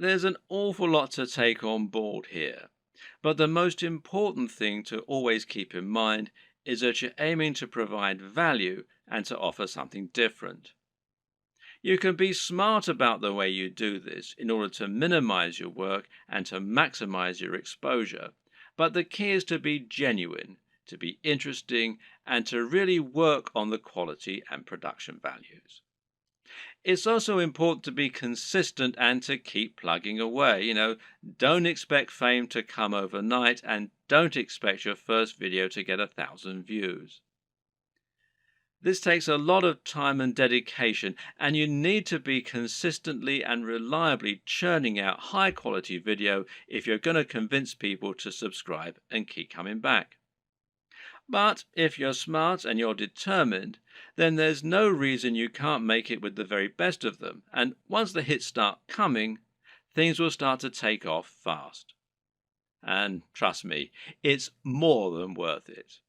There's an awful lot to take on board here, but the most important thing to always keep in mind is that you're aiming to provide value and to offer something different. You can be smart about the way you do this in order to minimize your work and to maximize your exposure, but the key is to be genuine, to be interesting, and to really work on the quality and production values. It's also important to be consistent and to keep plugging away. Don't expect fame to come overnight and don't expect your first video to get 1,000 views. This takes a lot of time and dedication, and you need to be consistently and reliably churning out high quality video if you're going to convince people to subscribe and keep coming back. But if you're smart and you're determined, then there's no reason you can't make it with the very best of them. And once the hits start coming, things will start to take off fast. And trust me, it's more than worth it.